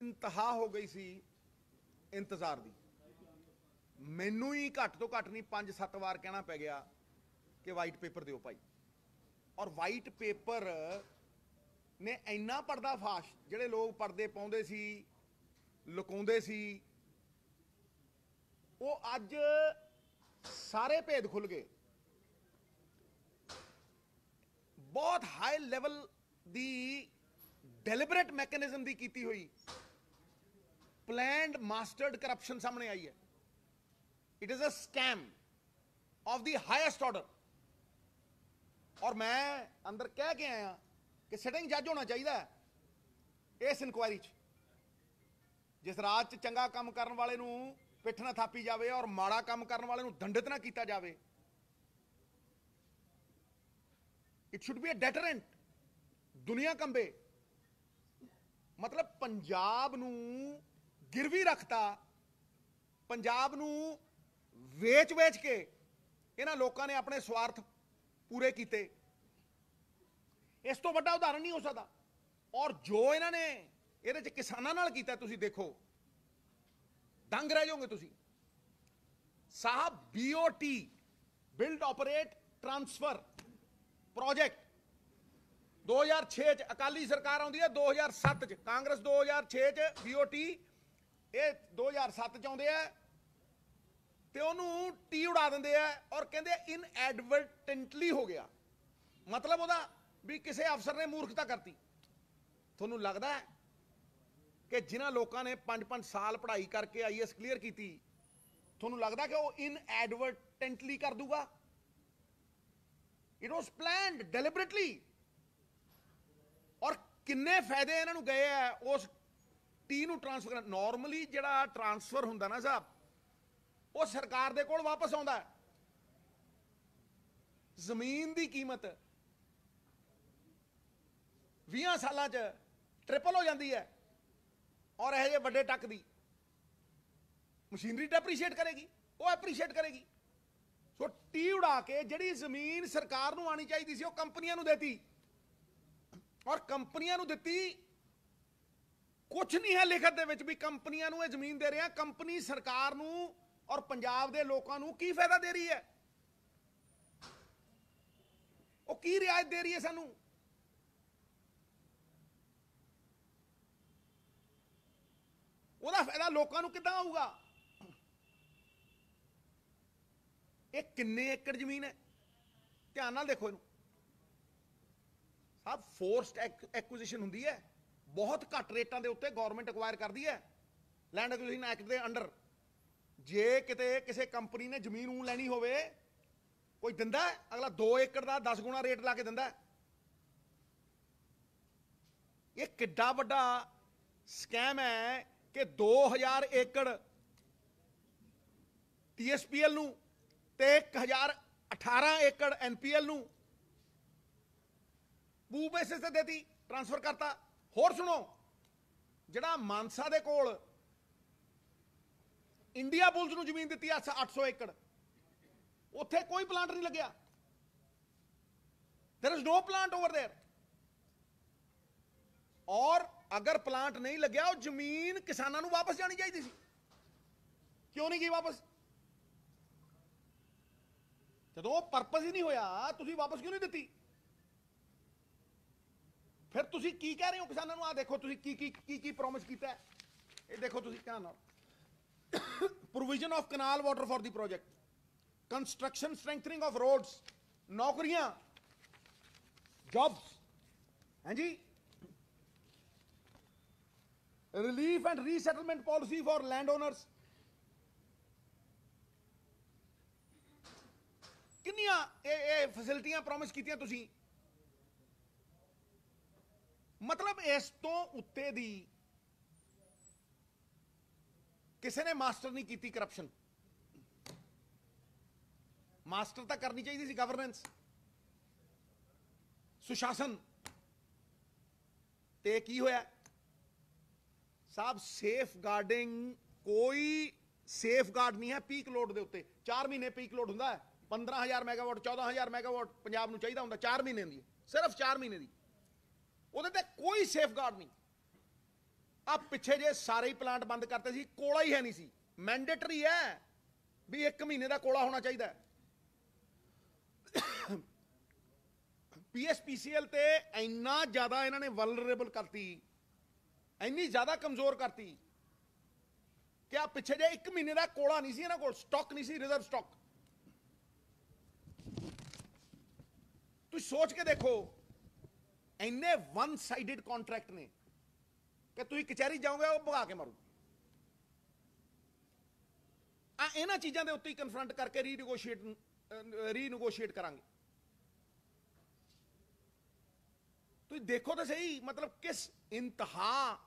इंतहा हो गई सी इंतजार दी। मैनू ही घट तो घट नहीं 5-7 बार कहना पै गया कि वाइट पेपर दिओ भाई। और वाइट पेपर ने इन्ना पर्दाफाश जिहड़े लोग पर्दे पाउंदे सी लुकाउंदे सी वो अज सारे भेद खुल गए। बहुत हाई लेवल दी डेलिबरेट मैकेनिज्म दी कीती हुई प्लैंड मास्टर्ड करप्शन सामने आई है। It is a scam of the highest order. और मैं अंदर कह के आया कि सिटिंग जज होना चाहिए इस इंक्वायरी च। जिस राज च चंगा काम करने वाले नूं पिठ ना थापी जाए और माड़ा काम करने वाले नूं दंडित ना किया जाए। It should be a deterrent. दुनिया कंबे। मतलब पंजाब नूं गिरवी रखता, पंजाब नूं वेच वेच के इन्हां लोकां ने अपने स्वार्थ पूरे किए। इस तो बड़ा उदाहरण नहीं हो सकता। और जो इन्हां ने इहदे च किसानां नाल कीता तुसीं देखो, दंग रह जाओगे तुसीं। साहब BOT build operate transfer project 2006 च अकाली सरकार आउंदी है, 2007 च कांग्रेस 2006 च BOT ये 2007 च आउंदे है ते उहनूं टी उड़ा दिंदे है और कहंदे इनएडवर्टेंटली हो गया। मतलब ਉਹਦਾ भी किसी अफसर ने मूर्खता करती। ਤੁਹਾਨੂੰ लगता है कि जिन्हां लोगों ने 5-5 साल पढ़ाई करके IAS क्लीयर की, ਤੁਹਾਨੂੰ लगता कि वह इनएडवर्टेंटली कर दूगा? It was planned deliberately. और किन्ने फायदे इन्हां नूं गए है उस टी नूं ट्रांसफर। नॉर्मली जिहड़ा ट्रांसफर हुंदा ना साहब वो सरकार दे कोल वापस आउंदा है। जमीन की कीमत 20 सालां च ट्रिपल हो जाती है और यह वड्डे टक दी मशीनरी डेप्रीशिएट करेगी, वो एप्रीशिएट करेगी। सो टी उड़ा के जिहड़ी जमीन सरकार नूं आनी चाहिए सी वो कंपनियां नूं देती। और कंपनियां नूं दित्ती कुछ नहीं है लिखत दे विच भी कंपनियां नूं ये जमीन दे रहे हैं। कंपनी सरकार नूं और पंजाब दे लोकां नूं की फायदा दे रही है? वो की रियायत दे रही है सानूं? ਉਹਦਾ फायदा लोगों को कितना आऊगा? ये किन्ने एकड़ जमीन है? ध्यान नाल देखो इनू साहब। फोर्सड एक्विजिशन हुंदी है, बहुत घट रेटां दे उत्ते गवर्नमेंट एक्वायर करदी है land acquisition act they under. जे किते किसी कंपनी ने जमीन ऊं लैनी होवे कोई दिंदा है, अगला 2 एकड़ का 10 गुणा रेट ला के दिंदा है। ये किड्डा वड्डा स्कैम है कि 2000 एकड़ TSPL नूं ते 1018 एकड़ NPL नूं बू बेसिस ते देती, ट्रांसफर करता। होर सुनो, जिहड़ा मानसा दे कोल इंडिया बुल्स नूं जमीन दी 800 एकड़, उत्थे कोई प्लांट नहीं लग्या। There is no plant over there. और अगर प्लांट नहीं लग्या वो जमीन किसानों नूं वापस जानी चाहिए सी। क्यों नहीं गई वापस? जो परपज ही नहीं होया तुसीं वापस क्यों नहीं दी? फिर तुसीं की कह रहे हो किसानों नूं? आ देखो तुसीं की प्रॉमिस कीता है, ये देखो तुसीं ध्यान नाल। Provision of canal water for the project, construction strengthening of roads, नौकरियां, जॉब्स, हैं जी, relief and resettlement policy for land owners. किन्नियां फैसिलिटियां प्रॉमिस कीतियां तुसीं? मतलब इस तो उत्ते दी किसी ने मास्टर नहीं की करप्शन। मास्टर तो करनी चाहिए सी गवर्नेंस, सुशासन। ते की होया साहब? सेफ गार्डिंग, कोई सेफ गार्ड नहीं है पीक लोड के उत्ते। 4 महीने पीक लोड होंदा है, 15,000 मैगावाट 14,000 मैगावाट पंजाब नूं चाहिदा हुंदा 4 महीने दी, सिर्फ 4 महीने दी। ਉਹਦੇ ਤੇ कोई सेफ गार्ड नहीं। ਆ ਪਿੱਛੇ ਜੇ ਸਾਰੇ ਹੀ ਪਲਾਂਟ ਬੰਦ ਕਰਤੇ ਸੀ, ਕੋਲਾ ਹੀ ਹੈ ਨਹੀਂ ਸੀ। ਮੈਂਡੇਟਰੀ ਹੈ ਵੀ 1 ਮਹੀਨੇ ਦਾ ਕੋਲਾ ਹੋਣਾ ਚਾਹੀਦਾ ਹੈ। ਪੀਐਸਪੀਸੀਐਲ ਤੇ ਇੰਨਾ ਜ਼ਿਆਦਾ ਇਹਨਾਂ ਨੇ ਵਲਨਰੇਬਲ ਕਰਤੀ, ਇੰਨੀ ਜ਼ਿਆਦਾ ਕਮਜ਼ੋਰ ਕਰਤੀ ਕਿ ਆ ਪਿੱਛੇ ਜੇ 1 ਮਹੀਨੇ ਦਾ ਕੋਲਾ ਨਹੀਂ ਸੀ ਇਹਨਾਂ ਕੋਲ, ਸਟਾਕ ਨਹੀਂ ਸੀ, ਰਿਜ਼ਰਵ ਸਟਾਕ। ਤੁਸੀਂ ਸੋਚ ਕੇ ਦੇਖੋ, ਇੰਨੇ ਵਨ ਸਾਈਡਡ ਕੰਟਰੈਕਟ ਨੇ ਕਿ ਤੁਸੀਂ ਕਚਹਿਰੀ ਜਾਓਗੇ ਉਹ ਭਗਾ ਕੇ ਮਾਰੂ। ਆ ਇਹਨਾਂ ਚੀਜ਼ਾਂ ਦੇ ਉੱਤੇ ਹੀ ਕਨਫਰੰਟ ਕਰਕੇ ਰੀਨੇਗੋਸ਼ੀਏਟ ਕਰਾਂਗੇ। ਤੁਸੀਂ ਦੇਖੋ ਤਾਂ ਸਹੀ, ਮਤਲਬ ਕਿਸ ਇੰਤਹਾ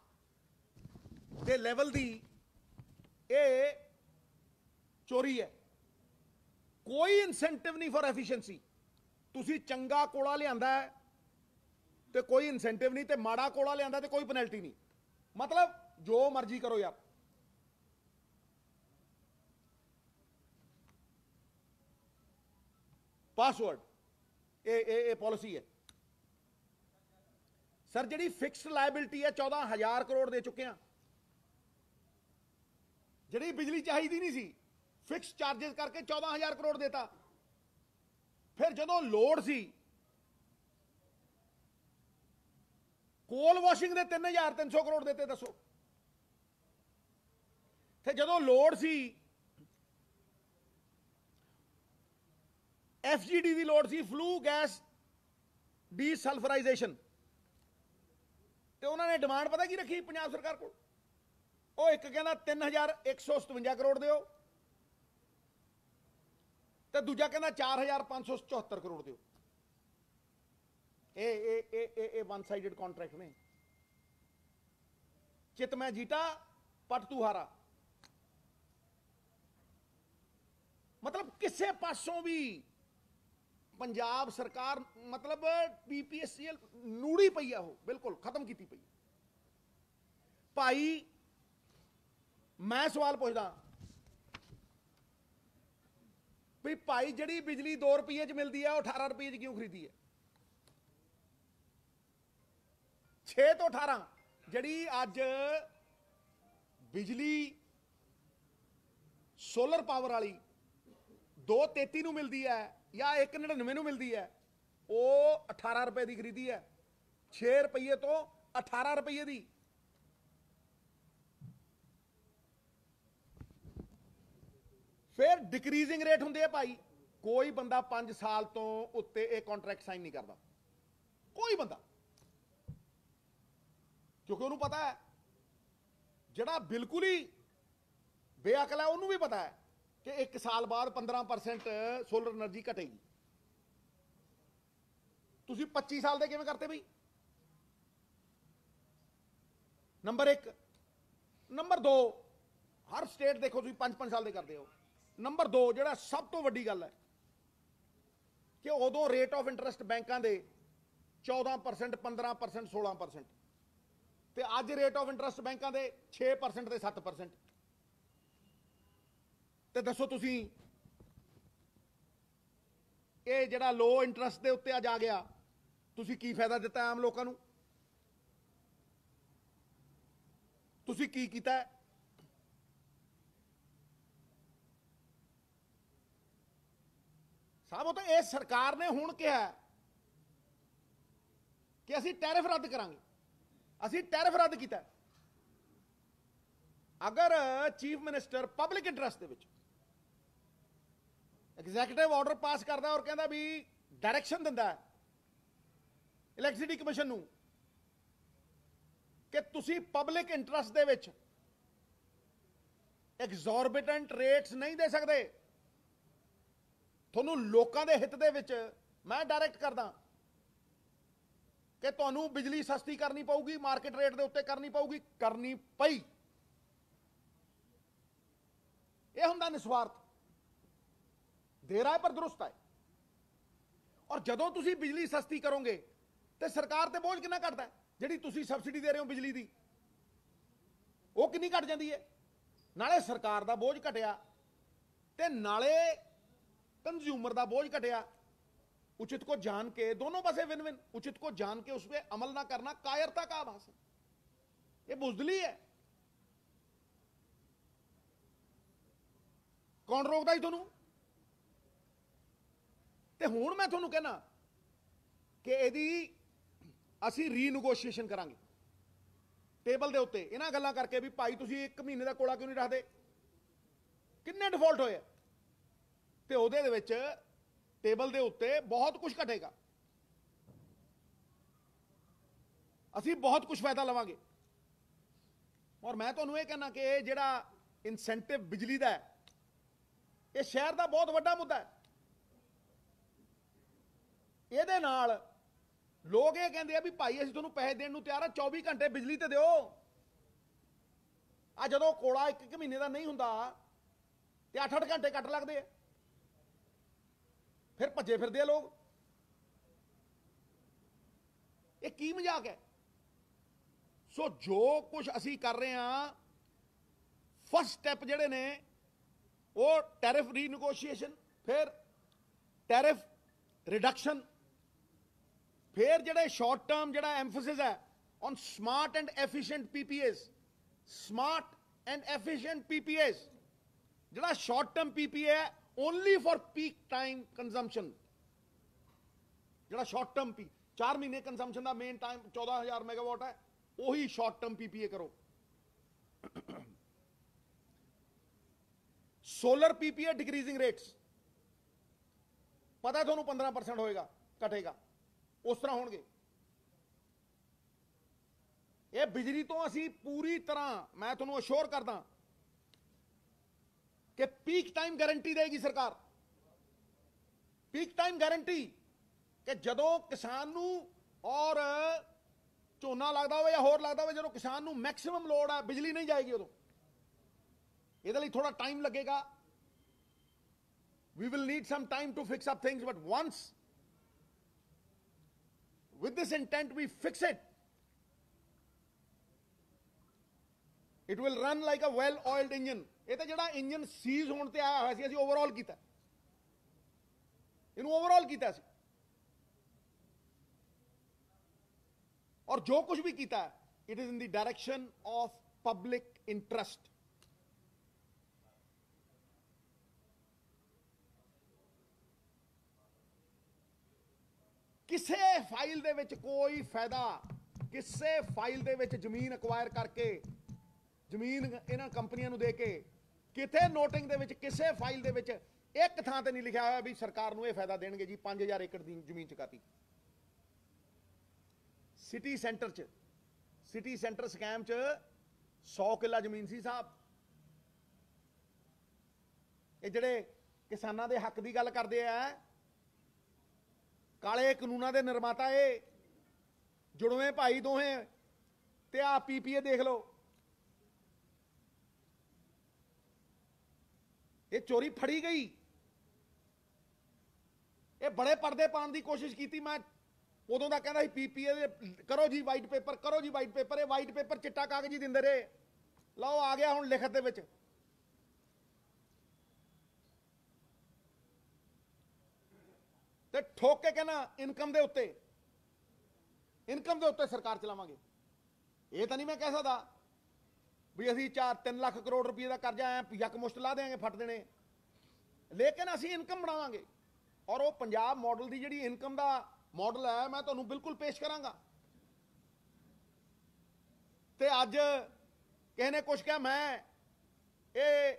ਦੇ ਲੈਵਲ ਦੀ ਇਹ ਚੋਰੀ ਹੈ। ਕੋਈ ਇਨਸੈਂਟਿਵ ਨਹੀਂ ਫॉर ਐਫੀਸ਼ੀਐਂਸੀ। ਤੁਸੀਂ ਚੰਗਾ ਕੋਲਾ ਲਿਆਂਦਾ ਹੈ ਤੇ ਕੋਈ ਇਨਸੈਂਟਿਵ ਨਹੀਂ, ਤੇ ਮਾੜਾ ਕੋਲਾ ਲਿਆਂਦਾ ਤੇ ਕੋਈ ਪੈਨਲਟੀ ਨਹੀਂ। ਮਤਲਬ ਜੋ ਮਰਜ਼ੀ ਕਰੋ ਯਾਰ। ਪਾਸਵਰਡ ਇਹ ਪਾਲਿਸੀ ਹੈ ਸਰ। ਜਿਹੜੀ ਫਿਕਸਡ ਲਾਇਬਿਲਿਟੀ ਹੈ 14,000 ਕਰੋੜ ਦੇ ਚੁੱਕੇ ਆ। ਜਿਹੜੀ ਬਿਜਲੀ ਚਾਹੀਦੀ ਨਹੀਂ ਸੀ, ਫਿਕਸ ਚਾਰजेस ਕਰਕੇ 14,000 ਕਰੋੜ ਦੇਤਾ। ਫਿਰ ਜਦੋਂ ਲੋੜ ਸੀ, ਕੋਲ ਵਾਸ਼ਿੰਗ ਦੇ 3,300 ਕਰੋੜ ਦਿੱਤੇ। ਦੱਸੋ, ਤੇ ਜਦੋਂ ਲੋੜ ਸੀ, ਐਫਜੀਡੀ ਦੀ ਲੋੜ ਸੀ, ਫਲੂ ਗੈਸ ਡੀਸਲਫਰਾਈਜੇਸ਼ਨ, ਤੇ ਉਹਨਾਂ ਨੇ ਡਿਮਾਂਡ ਪਤਾ ਕੀ ਰੱਖੀ ਪੰਜਾਬ ਸਰਕਾਰ ਕੋਲ? ਉਹ ਇੱਕ ਕਹਿੰਦਾ 3,157 ਕਰੋੜ ਦਿਓ, ਤੇ ਦੂਜਾ ਕਹਿੰਦਾ 4,574 ਕਰੋੜ ਦਿਓ। ਇਹ ਵਨ ਸਾਈਡਡ ਕੰਟਰੈਕਟ ਨੇ। ਚਿਤ ਮੈਂ ਜੀਤਾ ਪਟ ਤੂੰ ਹਾਰਾ। ਮਤਲਬ ਕਿਸੇ ਪਾਸੋਂ ਵੀ ਪੰਜਾਬ ਸਰਕਾਰ ਮਤਲਬ ਪੀਪੀਐਸਸੀਐਲ ਨੂੜੀ ਪਈ ਆ, ਉਹ ਬਿਲਕੁਲ ਖਤਮ ਕੀਤੀ ਪਈ। ਭਾਈ ਮੈਂ ਸਵਾਲ ਪੁੱਛਦਾ ਵੀ ਭਾਈ ਜਿਹੜੀ ਬਿਜਲੀ 2 ਰੁਪਏ ਚ ਮਿਲਦੀ ਹੈ ਉਹ 18 ਰੁਪਏ ਚ ਕਿਉਂ ਖਰੀਦੀ ਹੈ? 6 ਤੋਂ 18 ਜਿਹੜੀ ਅੱਜ ਬਿਜਲੀ ਸੋਲਰ ਪਾਵਰ ਵਾਲੀ 2.33 ਨੂੰ ਮਿਲਦੀ ਹੈ ਜਾਂ 1.99 ਨੂੰ ਮਿਲਦੀ ਹੈ, ਉਹ 18 ਰੁਪਏ ਦੀ ਖਰੀਦੀ ਹੈ। 6 ਰੁਪਏ ਤੋਂ 18 ਰੁਪਏ ਦੀ। ਫਿਰ ਡਿਕਰੀਜ਼ਿੰਗ ਰੇਟ ਹੁੰਦੇ ਆ ਭਾਈ। ਕੋਈ ਬੰਦਾ 5 ਸਾਲ ਤੋਂ ਉੱਤੇ ਇਹ ਕੰਟਰੈਕਟ ਸਾਈਨ ਨਹੀਂ ਕਰਦਾ, ਕੋਈ ਬੰਦਾ, ਕਿਉਂਕਿ ਉਹਨੂੰ ਪਤਾ ਹੈ, ਜਿਹੜਾ ਬਿਲਕੁਲ ਹੀ ਬੇਅਕਲ ਹੈ ਉਹਨੂੰ ਵੀ ਪਤਾ ਹੈ ਕਿ 1 ਸਾਲ ਬਾਅਦ 15% ਸੋਲਰ એનર્ਜੀ ਘਟੇਗੀ। ਤੁਸੀਂ 25 ਸਾਲ ਦੇ ਕਿਵੇਂ ਕਰਤੇ ਬਈ? ਨੰਬਰ 1। ਨੰਬਰ 2, ਹਰ ਸਟੇਟ ਦੇਖੋ ਤੁਸੀਂ 5-5 ਸਾਲ ਦੇ ਕਰਦੇ ਹੋ। ਨੰਬਰ 2, ਜਿਹੜਾ ਸਭ ਤੋਂ ਵੱਡੀ ਗੱਲ ਹੈ ਕਿ ਉਦੋਂ ਰੇਟ ਆਫ ਇੰਟਰਸਟ ਬੈਂਕਾਂ ਦੇ 14%, 15%, 16%, ਤੇ ਅੱਜ ਰੇਟ ਆਫ ਇੰਟਰਸਟ ਬੈਂਕਾਂ ਦੇ 6% ਤੇ 7%। ਤੇ ਦੱਸੋ ਤੁਸੀਂ, ਇਹ ਜਿਹੜਾ ਲੋ ਇੰਟਰਸਟ ਦੇ ਉੱਤੇ ਅੱਜ ਆ ਗਿਆ, ਤੁਸੀਂ ਕੀ ਫਾਇਦਾ ਦਿੱਤਾ ਆਮ ਲੋਕਾਂ ਨੂੰ? ਤੁਸੀਂ ਕੀ ਕੀਤਾ? ਸਾਹਿਬ, ਉਹ ਤਾਂ ਇਹ ਸਰਕਾਰ ਨੇ ਹੁਣ ਕਿਹਾ ਕਿ ਅਸੀਂ ਟੈਰਿਫ ਰੱਦ ਕਰਾਂਗੇ। ਅਸੀਂ ਟੈਰਿਫ ਰੱਦ ਕੀਤਾ। ਅਗਰ ਚੀਫ ਮਿਨਿਸਟਰ ਪਬਲਿਕ ਇੰਟਰਸਟ ਦੇ ਵਿੱਚ ਐਗਜ਼ੈਕਟਿਵ ਆਰਡਰ ਪਾਸ ਕਰਦਾ ਔਰ ਕਹਿੰਦਾ ਵੀ ਡਾਇਰੈਕਸ਼ਨ ਦਿੰਦਾ ਇਲੈਕਟ੍ਰਿਸਿਟੀ ਕਮਿਸ਼ਨ ਨੂੰ ਕਿ ਤੁਸੀਂ ਪਬਲਿਕ ਇੰਟਰਸਟ ਦੇ ਵਿੱਚ ਐਗਜ਼ੋਰਬਿਟੈਂਟ ਰੇਟਸ ਨਹੀਂ ਦੇ ਸਕਦੇ, ਤੁਹਾਨੂੰ ਲੋਕਾਂ ਦੇ ਹਿੱਤ ਦੇ ਵਿੱਚ ਮੈਂ ਡਾਇਰੈਕਟ ਕਰਦਾ ਕਿ ਤੁਹਾਨੂੰ ਬਿਜਲੀ ਸਸਤੀ ਕਰਨੀ ਪਊਗੀ, ਮਾਰਕੀਟ ਰੇਟ ਦੇ ਉੱਤੇ ਕਰਨੀ ਪਊਗੀ, ਕਰਨੀ ਪਈ। ਇਹ ਹੁੰਦਾ ਨਿਸਵਾਰਥ, ਦੇ ਰਹਾ ਹੈ ਪਰ ਦਰੁਸਤ ਹੈ। ਔਰ ਜਦੋਂ ਤੁਸੀਂ ਬਿਜਲੀ ਸਸਤੀ ਕਰੋਗੇ ਤੇ ਸਰਕਾਰ ਤੇ ਬੋਝ ਕਿੰਨਾ ਘਟਦਾ? ਜਿਹੜੀ ਤੁਸੀਂ ਸਬਸਿਡੀ ਦੇ ਰਹੇ ਹੋ ਬਿਜਲੀ ਦੀ, ਉਹ ਕਿੰਨੀ ਘਟ ਜਾਂਦੀ ਹੈ? ਨਾਲੇ ਸਰਕਾਰ ਦਾ ਬੋਝ ਘਟਿਆ ਤੇ ਨਾਲੇ कंज्यूमर का बोझ घटिया। उचित को जान के, दोनों पासे विन विन। उचित को जान के उस पर अमल ना करना कायरता का आभास है। ਇਹ ਬੁਜ਼ਦਲੀ ਹੈ। ਕੌਣ ਰੋਕਦਾ ਜੀ ਤੁਹਾਨੂੰ? ਤੇ ਹੁਣ ਮੈਂ ਤੁਹਾਨੂੰ ਕਹਿਣਾ ਕਿ ਇਹਦੀ ਅਸੀਂ ਰੀਨੈਗੋਸ਼ੀਏਸ਼ਨ ਕਰਾਂਗੇ ਟੇਬਲ ਦੇ ਉੱਤੇ ਇਹਨਾਂ ਗੱਲਾਂ ਕਰਕੇ ਵੀ ਭਾਈ ਤੁਸੀਂ 1 ਮਹੀਨੇ ਦਾ ਕੋਲਾ ਕਿਉਂ ਨਹੀਂ ਰੱਖਦੇ, ਕਿੰਨੇ ਡਿਫਾਲਟ ਹੋਏ ਤੇ ਉਹਦੇ ਦੇ ਵਿੱਚ ਟੇਬਲ ਦੇ ਉੱਤੇ ਬਹੁਤ ਕੁਝ ਘਟੇਗਾ, ਅਸੀਂ ਬਹੁਤ ਕੁਝ ਫਾਇਦਾ ਲਵਾਂਗੇ। ਔਰ ਮੈਂ ਤੁਹਾਨੂੰ ਇਹ ਕਹਿਣਾ ਕਿ ਇਹ ਜਿਹੜਾ ਇਨਸੈਂਟਿਵ ਬਿਜਲੀ ਦਾ ਹੈ ਇਹ ਸ਼ਹਿਰ ਦਾ ਬਹੁਤ ਵੱਡਾ ਮੁੱਦਾ ਹੈ। ਇਹਦੇ ਨਾਲ ਲੋਕ ਇਹ ਕਹਿੰਦੇ ਆ ਵੀ ਭਾਈ ਅਸੀਂ ਤੁਹਾਨੂੰ ਪੈਸੇ ਦੇਣ ਨੂੰ ਤਿਆਰ ਆ, 24 ਘੰਟੇ ਬਿਜਲੀ ਤੇ ਦਿਓ। ਆ ਜਦੋਂ ਕੋਲਾ 1 ਮਹੀਨੇ ਦਾ ਨਹੀਂ ਹੁੰਦਾ ਤੇ 8-8 ਘੰਟੇ ਕੱਟ ਲੱਗਦੇ ਆ, ਫਿਰ ਭੱਜੇ ਫਿਰਦੇ ਆ ਲੋਕ। ਇਹ ਕੀ ਮਜ਼ਾਕ ਹੈ? ਸੋ ਜੋ ਕੁਝ ਅਸੀਂ ਕਰ ਰਹੇ ਹਾਂ, ਫਸਟ ਸਟੈਪ ਜਿਹੜੇ ਨੇ ਉਹ ਟੈਰਿਫ ਰੀਨੈਗੋਸ਼ੀਏਸ਼ਨ, ਫਿਰ ਟੈਰਿਫ ਰਿਡਕਸ਼ਨ, फिर जो शॉर्ट टर्म जो एम्फोसिस है on smart and efficient PPS, smart and efficient PPS जो शॉर्ट टर्म पीपीए है only for peak time consumption, जो शॉर्ट टर्म 4 महीने कंजम्पशन का मेन टाइम 14,000 मेगावाट है, वही शॉर्ट टर्म पीपीए करो। सोलर पीपीए डिक्रीजिंग रेट्स, पता है थोड़ा 15% होएगा, घटेगा, उस तरह होंगे। ये बिजली तो असी पूरी तरह मैं तुहानू अश्योर करदा कि पीक टाइम गारंटी देगी सरकार, पीक टाइम गारंटी कि जदों किसान नू और झोना लगदा होवे या होर लगदा होवे, जदों किसान नू मैक्सिमम लोड है बिजली नहीं जाएगी, उदों इहदे लई थोड़ा टाइम लगेगा। We will need some time to fix up things, but once with this intent we fix it, it will run like a well oiled engine। ਇਹ ਤਾਂ ਜਿਹੜਾ ਇੰਜਨ ਸੀਜ਼ ਹੋਣ ਤੇ ਆਇਆ ਹੋਇਆ ਸੀ ਅਸੀਂ ਓਵਰਆਲ ਕੀਤਾ, ਇਹਨੂੰ ਓਵਰਆਲ ਕੀਤਾ ਸੀ, ਔਰ ਜੋ ਕੁਝ ਵੀ ਕੀਤਾ it is in the direction of public interest। ਕਿਸੇ ਫਾਈਲ ਦੇ ਵਿੱਚ ਕੋਈ ਫਾਇਦਾ, ਕਿਸੇ ਫਾਈਲ ਦੇ ਵਿੱਚ ਜ਼ਮੀਨ ਅਕਵਾਇਰ ਕਰਕੇ ਜ਼ਮੀਨ ਇਹਨਾਂ ਕੰਪਨੀਆਂ ਨੂੰ ਦੇ ਕੇ ਕਿਤੇ ਨੋਟਿੰਗ ਦੇ ਵਿੱਚ ਕਿਸੇ ਫਾਈਲ ਦੇ ਵਿੱਚ ਇੱਕ ਥਾਂ ਤੇ ਨਹੀਂ ਲਿਖਿਆ ਹੋਇਆ ਵੀ ਸਰਕਾਰ ਨੂੰ ਇਹ ਫਾਇਦਾ ਦੇਣਗੇ ਜੀ 5000 ਏਕੜ ਦੀ ਜ਼ਮੀਨ ਚੁਕਾਤੀ। ਸਿਟੀ ਸੈਂਟਰ ਸਕੈਮ ਚ 100 ਕਿੱਲਾ ਜ਼ਮੀਨ ਸੀ ਸਾਹਿਬ। ਇਹ ਜਿਹੜੇ ਕਿਸਾਨਾਂ ਦੇ ਹੱਕ ਦੀ ਗੱਲ ਕਰਦੇ ਆ, ਕਾਲੇ ਕਾਨੂੰਨਾਂ ਦੇ ਨਿਰਮਾਤਾ ਇਹ ਜੁੜਵੇਂ ਭਾਈ ਦੋਹੇ ਤੇ ਆ ਪੀਪੀਏ ਦੇਖ ਲਓ, ਇਹ ਚੋਰੀ ਫੜੀ ਗਈ। ਇਹ ਬੜੇ ਪਰਦੇ ਪਾਉਣ ਦੀ ਕੋਸ਼ਿਸ਼ ਕੀਤੀ, ਮੈਂ ਉਦੋਂ ਦਾ ਕਹਿੰਦਾ ਸੀ ਪੀਪੀਏ ਦੇ ਕਰੋ ਜੀ ਵਾਈਟ ਪੇਪਰ, ਕਰੋ ਜੀ ਵਾਈਟ ਪੇਪਰ। ਇਹ ਵਾਈਟ ਪੇਪਰ ਚਿੱਟਾ ਕਾਗਜ਼ ਹੀ ਦਿੰਦੇ ਰਹੇ, ਲਓ ਆ ਗਿਆ ਹੁਣ ਲਿਖਤ ਦੇ ਵਿੱਚ। ਤੇ ਠੋਕ ਕੇ ਕਹਿੰਦਾ ਇਨਕਮ ਦੇ ਉੱਤੇ ਸਰਕਾਰ ਚਲਾਵਾਂਗੇ। ਇਹ ਤਾਂ ਨਹੀਂ ਮੈਂ ਕਹਿ ਸਕਦਾ ਵੀ ਅਸੀਂ 4-3 ਲੱਖ ਕਰੋੜ ਰੁਪਏ ਦਾ ਕਰਜ਼ਾ ਐ ਯਕਮੁਸ਼ਤ ਲਾ ਦੇਾਂਗੇ, ਫਟ ਦੇਣੇ, ਲੇਕਿਨ ਅਸੀਂ ਇਨਕਮ ਬਣਾਵਾਂਗੇ। ਔਰ ਉਹ ਪੰਜਾਬ ਮਾਡਲ ਦੀ ਜਿਹੜੀ ਇਨਕਮ ਦਾ ਮਾਡਲ ਹੈ ਮੈਂ ਤੁਹਾਨੂੰ ਬਿਲਕੁਲ ਪੇਸ਼ ਕਰਾਂਗਾ। ਤੇ ਅੱਜ ਕਿਸੇ ਨੇ ਕੁਛ ਕਿਹਾ, ਮੈਂ ਇਹ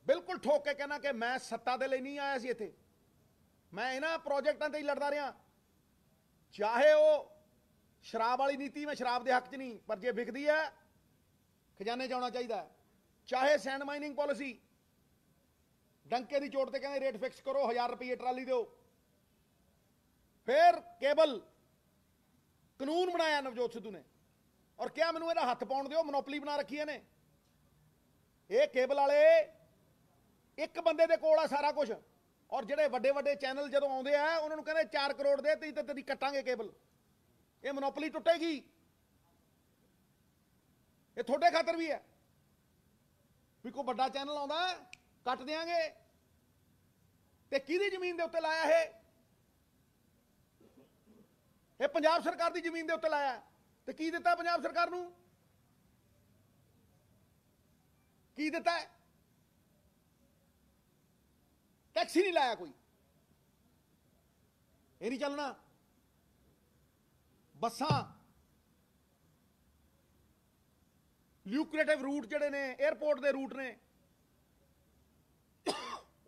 ਬਿਲਕੁਲ ਠੋਕ ਕੇ ਕਹਿਣਾ ਕਿ ਮੈਂ ਸੱਤਾ ਦੇ ਲਈ ਨਹੀਂ ਆਇਆ ਸੀ ਇੱਥੇ, मैं इन्हां प्रोजेक्टां ते ही लड़दा रहा, चाहे वो शराब वाली नीति, मैं शराब के हक च नहीं, पर जे विकदी है खजाने च आना चाहिए। चाहे सैंड माइनिंग पॉलिसी, डंके की चोट ते कहंदे रेट फिक्स करो, 1000 रुपये ट्राली दो। फिर केबल कानून बनाया नवजोत सिद्धू ने, और क्या मैनूं इहदा हत्थ पाउण दिओ, मोनोपली बना रखी ने। ये केबल वाले एक बंदे दे कोल आ सारा कुछ, और ਜਿਹੜੇ ਵੱਡੇ ਵੱਡੇ ਚੈਨਲ ਜਦੋਂ ਆਉਂਦੇ ਆ ਉਹਨਾਂ ਨੂੰ ਕਹਿੰਦੇ 4 ਕਰੋੜ ਦੇ ਤੇ ਤੇਰੀ ਕੱਟਾਂਗੇ ਕੇਬਲ। ਇਹ ਮੋਨੋਪੋਲੀ ਟੁੱਟੇਗੀ, ਇਹ ਤੁਹਾਡੇ ਖਾਤਰ ਵੀ ਹੈ ਵੀ ਕੋਈ ਵੱਡਾ ਚੈਨਲ ਆਉਂਦਾ ਕੱਟ ਦੇਾਂਗੇ। ਤੇ ਕਿਹਦੀ ਜ਼ਮੀਨ ਦੇ ਉੱਤੇ ਲਾਇਆ ਇਹ ਪੰਜਾਬ ਸਰਕਾਰ ਦੀ ਜ਼ਮੀਨ ਦੇ ਉੱਤੇ ਲਾਇਆ। ਤੇ ਕੀ ਦਿੱਤਾ ਪੰਜਾਬ ਸਰਕਾਰ ਨੂੰ? ਕੀ ਦਿੱਤਾ? ਟੈਕਸ ਹੀ ਨਹੀਂ ਲਾਇਆ ਕੋਈ। ਇਹ ਨਹੀਂ ਚੱਲਣਾ। ਬੱਸਾਂ ਲਿਊਕਰੇਟਿਵ ਰੂਟ ਜਿਹੜੇ ਨੇ, 에ਅਰਪੋਰਟ ਦੇ ਰੂਟ ਨੇ,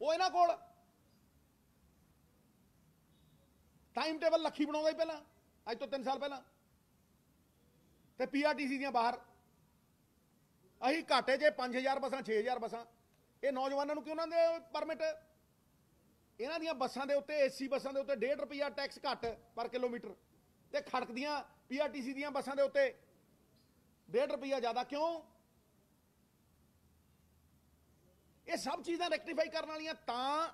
ਉਹ ਇਹਨਾਂ ਕੋਲ ਟਾਈਮ ਟੇਬਲ ਲੱਖੀ ਬਣਾਉਂਦਾ ਹੀ ਪਹਿਲਾਂ, ਅੱਜ ਤੋਂ 3 ਸਾਲ ਪਹਿਲਾਂ। ਤੇ ਪੀਆਰਟੀਸੀ ਦੀਆਂ ਬਾਹਰ ਅਸੀਂ ਘਾਟੇ 'ਚ 5000 ਬੱਸਾਂ, 6000 ਬੱਸਾਂ। ਇਹ ਨੌਜਵਾਨਾਂ ਨੂੰ ਕਿਉਂ ਨਾ ਦੇ ਪਰਮਿਟ? ਇਹਨਾਂ ਦੀਆਂ ਬੱਸਾਂ ਦੇ ਉੱਤੇ, ਏਸੀ ਬੱਸਾਂ ਦੇ ਉੱਤੇ 1.5 ਰੁਪਈਆ ਟੈਕਸ ਘੱਟ ਪਰ ਕਿਲੋਮੀਟਰ, ਤੇ ਖੜਕਦੀਆਂ ਪੀਆਰਟੀਸੀ ਦੀਆਂ ਬੱਸਾਂ ਦੇ ਉੱਤੇ 1.5 ਰੁਪਈਆ ਜ਼ਿਆਦਾ। ਕਿਉਂ? ਇਹ ਸਭ ਚੀਜ਼ਾਂ ਰੈਕਟੀਫਾਈ ਕਰਨ ਵਾਲੀਆਂ। ਤਾਂ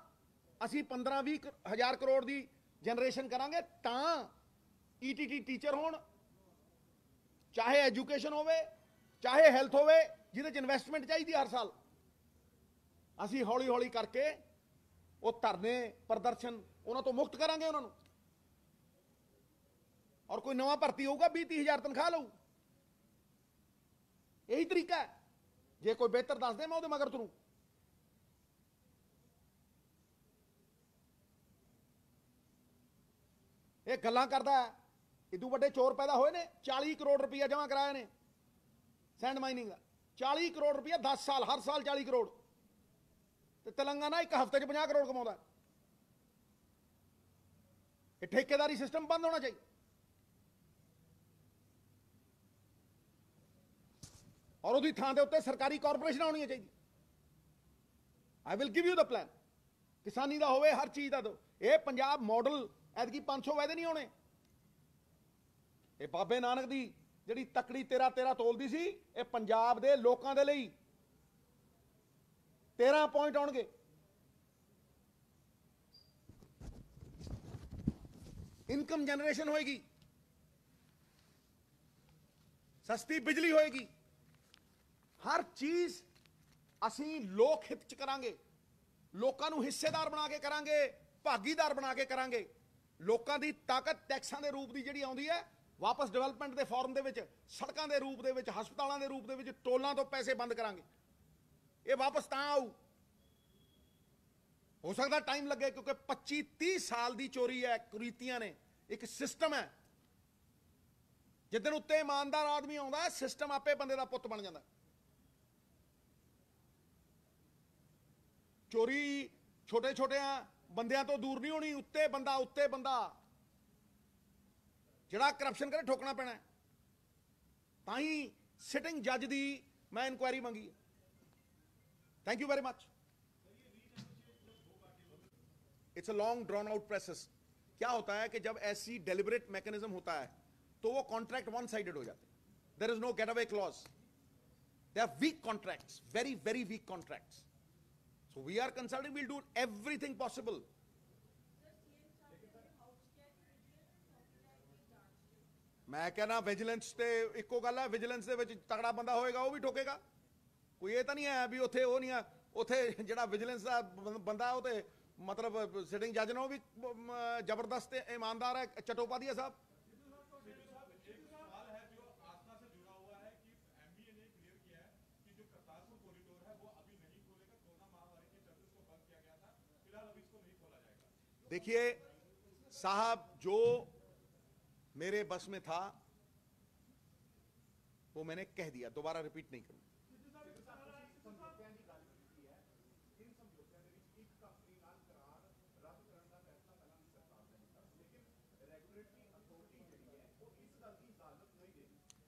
ਅਸੀਂ 15-20 ਹਜ਼ਾਰ ਕਰੋੜ ਦੀ ਜਨਰੇਸ਼ਨ ਕਰਾਂਗੇ, ਤਾਂ ਈਟੀਟੀ ਟੀਚਰ ਹੋਣ, ਚਾਹੇ ਐਜੂਕੇਸ਼ਨ ਹੋਵੇ, ਚਾਹੇ ਹੈਲਥ ਹੋਵੇ, ਜਿਹਦੇ 'ਚ ਇਨਵੈਸਟਮੈਂਟ ਚਾਹੀਦੀ ਹਰ ਸਾਲ। ਅਸੀਂ ਹੌਲੀ ਹੌਲੀ ਕਰਕੇ ਉਹ ਧਰਨੇ, ਪ੍ਰਦਰਸ਼ਨ ਉਹਨਾਂ ਤੋਂ ਮੁਕਤ ਕਰਾਂਗੇ ਉਹਨਾਂ ਨੂੰ। ਔਰ ਕੋਈ ਨਵਾਂ ਭਰਤੀ ਹੋਊਗਾ 20-30 ਹਜ਼ਾਰ ਤਨਖਾਹ ਲਊ। ਇਹੀ ਤਰੀਕਾ ਹੈ। ਜੇ ਕੋਈ ਬਿਹਤਰ ਦੱਸ ਦੇ, ਮੈਂ ਉਹਦੇ ਮਗਰ ਤੁਰੂ। ਇਹ ਗੱਲਾਂ ਕਰਦਾ ਹੈ। ਇਦੋਂ ਵੱਡੇ ਚੋਰ ਪੈਦਾ ਹੋਏ ਨੇ। 40 ਕਰੋੜ ਰੁਪਈਆ ਜਮ੍ਹਾਂ ਕਰਾਇਆ ਨੇ ਸੈਂਡ ਮਾਈਨਿੰਗ ਦਾ। 40 ਕਰੋੜ ਰੁਪਈਆ 10 ਸਾਲ, ਹਰ ਸਾਲ 40 ਕਰੋੜ। ਤੇ ਤੇਲੰਗਾਨਾ ਇੱਕ ਹਫ਼ਤੇ 'ਚ 50 ਕਰੋੜ ਕਮਾਉਂਦਾ। ਇਹ ਠੇਕੇਦਾਰੀ ਸਿਸਟਮ ਬੰਦ ਹੋਣਾ ਚਾਹੀਦਾ। ਔਰ ਉਹਦੀ ਥਾਂ ਦੇ ਉੱਤੇ ਸਰਕਾਰੀ ਕਾਰਪੋਰੇਸ਼ਨ ਹੋਣੀਆਂ ਚਾਹੀਦੀਆਂ। I will give you the plan. ਕਿਸਾਨੀ ਦਾ ਹੋਵੇ, ਹਰ ਚੀਜ਼ ਦਾ ਦੋ। ਇਹ ਪੰਜਾਬ ਮਾਡਲ ਐਤਕੀ 500 ਵਾਅਦੇ ਨਹੀਂ ਹੋਣੇ। ਇਹ ਬਾਬੇ ਨਾਨਕ ਦੀ ਜਿਹੜੀ ਤਕੜੀ 13 ਤੋਲਦੀ ਸੀ, ਇਹ ਪੰਜਾਬ ਦੇ ਲੋਕਾਂ ਦੇ ਲਈ 13 ਪੁਆਇੰਟ ਆਉਣਗੇ। ਇਨਕਮ ਜਨਰੇਸ਼ਨ ਹੋਏਗੀ, ਸਸਤੀ ਬਿਜਲੀ ਹੋਏਗੀ, ਹਰ ਚੀਜ਼ ਅਸੀਂ ਲੋਕ ਹਿੱਤ 'ਚ ਕਰਾਂਗੇ। ਲੋਕਾਂ ਨੂੰ ਹਿੱਸੇਦਾਰ ਬਣਾ ਕੇ ਕਰਾਂਗੇ, ਭਾਗੀਦਾਰ ਬਣਾ ਕੇ ਕਰਾਂਗੇ। ਲੋਕਾਂ ਦੀ ਤਾਕਤ ਟੈਕਸਾਂ ਦੇ ਰੂਪ ਦੀ ਜਿਹੜੀ ਆਉਂਦੀ ਹੈ, ਵਾਪਸ ਡਿਵੈਲਪਮੈਂਟ ਦੇ ਫਾਰਮ ਦੇ ਵਿੱਚ, ਸੜਕਾਂ ਦੇ ਰੂਪ ਦੇ ਵਿੱਚ, ਹਸਪਤਾਲਾਂ ਦੇ ਰੂਪ ਦੇ ਵਿੱਚ, ਟੋਲਾਂ ਤੋਂ ਪੈਸੇ ਬੰਦ ਕਰਾਂਗੇ। ਇਹ ਵਾਪਸ ਤਾਂ ਆਊ। ਹੋ ਸਕਦਾ ਟਾਈਮ ਲੱਗੇ, ਕਿਉਂਕਿ 25-30 ਸਾਲ ਦੀ ਚੋਰੀ ਹੈ, ਕੁਰੀਤੀਆਂ ਨੇ। ਇੱਕ ਸਿਸਟਮ ਹੈ। ਜਿੱਦਣ ਉੱਤੇ ਇਮਾਨਦਾਰ ਆਦਮੀ ਆਉਂਦਾ, ਸਿਸਟਮ ਆਪੇ ਬੰਦੇ ਦਾ ਪੁੱਤ ਬਣ ਜਾਂਦਾ। ਚੋਰੀ ਛੋਟੇ ਛੋਟਿਆਂ ਬੰਦਿਆਂ ਤੋਂ ਦੂਰ ਨਹੀਂ ਹੋਣੀ। ਉੱਤੇ ਬੰਦਾ ਜਿਹੜਾ ਕਰਪਸ਼ਨ ਕਰੇ, ਠੋਕਣਾ ਪੈਣਾ। ਤਾਂ ਹੀ ਸਿਟਿੰਗ ਜੱਜ ਦੀ मैं इंक्वायरी मांगी है। Thank you very much. It's a long drawn out process. क्या होता है कि जब ऐसी डेलिबरेट मैकेनिज्म होता है तो वो कॉन्ट्रैक्ट वन साइडेड हो जाते हैं। There is no get away clause. They are weak contracts, very very weak contracts. So we are consulting, will do everything possible. मैं कहना विजिलेंस ते इको गल है, विजिलेंस दे विच तगड़ा बंदा होएगा वो भी ठोकेगा। कोई ये तो नहीं है भी उत्थे वो नहीं है, उत्थे जिहड़ा विजिलेंस दा बंदा है वो ते मतलब सिटिंग जज ने भी जबरदस्त ईमानदार है, चट्टोपाध्याय साहब। देखिए साहब, जो मेरे बस में था वो मैंने कह दिया, दोबारा रिपीट नहीं करूंगा।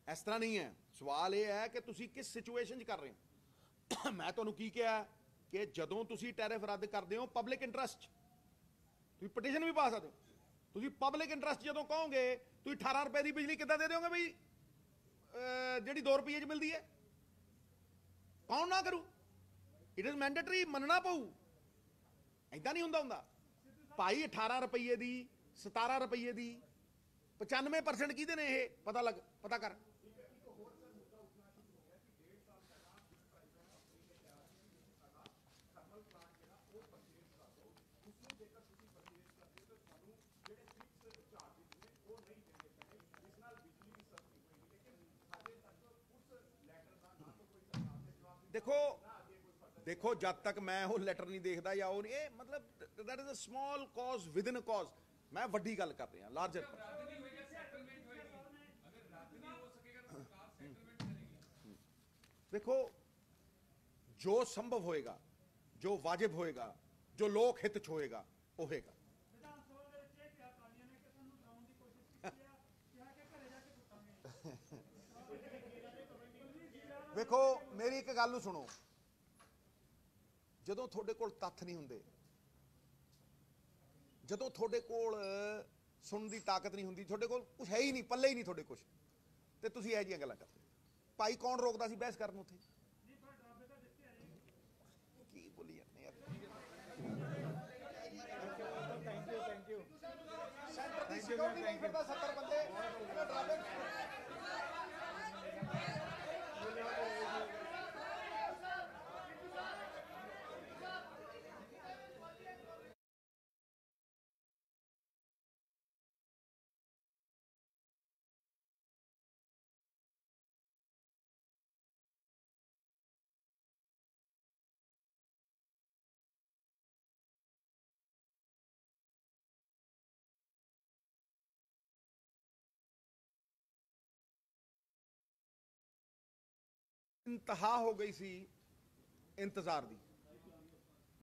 इस तरह नहीं है। सवाल यह है कि तुसी किस सिचुएशन कर रहे हो। मैं तुहानू की कहा कि जदों तुसी टैरिफ रद्द करते हो पब्लिक इंटरस्ट, तुसी पटिशन भी पा सकते हो। तुसी पब्लिक इंटरस्ट जदों कहोगे, तुसी 18 रुपए की बिजली किद्दां दे दोगे बई जिहड़ी 2 रुपये च मिलती है? कौन ना करू? इट इज मैंडेटरी, मनना पऊ। ऐदा नहीं हुंदा भाई। 18 रुपये की, 17 रुपये की, 95% किहदे ने? ये पता कर। ਦੇਖੋ ਦੇਖੋ ਜਦ ਤੱਕ ਮੈਂ ਉਹ ਲੈਟਰ ਨਹੀਂ ਦੇਖਦਾ ਜਾਂ ਉਹ ਨਹੀਂ, ਇਹ ਮਤਲਬ that is a small cause within a cause. ਮੈਂ ਵੱਡੀ ਗੱਲ ਕਰ ਰਿਹਾ, ਲਾਰਜਰ। ਦੇਖੋ ਜੋ ਸੰਭਵ ਹੋਏਗਾ, ਜੋ ਵਾਜਿਬ ਹੋਏਗਾ, ਜੋ ਲੋਕ ਹਿੱਤ ਚ ਹੋਏਗਾ ਉਹ ਹੋਏਗਾ। ਵੇਖੋ ਮੇਰੀ ਇੱਕ ਗੱਲ ਨੂੰ ਸੁਣੋ, ਜਦੋਂ ਤੁਹਾਡੇ ਕੋਲ ਤੱਥ ਨਹੀਂ ਹੁੰਦੇ, ਜਦੋਂ ਤੁਹਾਡੇ ਕੋਲ ਸੁਣਨ ਦੀ ਤਾਕਤ ਨਹੀਂ ਹੁੰਦੀ, ਤੁਹਾਡੇ ਕੋਲ ਕੁਝ ਹੈ ਹੀ ਨਹੀਂ, ਪੱਲੇ ਹੀ ਨਹੀਂ ਤੁਹਾਡੇ ਕੁਝ, ਤੇ ਤੁਸੀਂ ਇਹੋ ਜਿਹੀਆਂ ਗੱਲਾਂ ਕਰਦੇ। ਭਾਈ ਕੌਣ ਰੋਕਦਾ ਸੀ ਬਹਿਸ ਕਰਨ ਉੱਥੇ? ਕੀ ਬੋਲੀ ਜਾਂਦੇ ਯਾਰ। Thank you centre the security ਨਹੀਂ ਫਿਰਦਾ 70 ਬੰਦੇ ਇਹਨੇ ਡਰਾਵੇ। इंतहा हो गई सी इंतजार दी।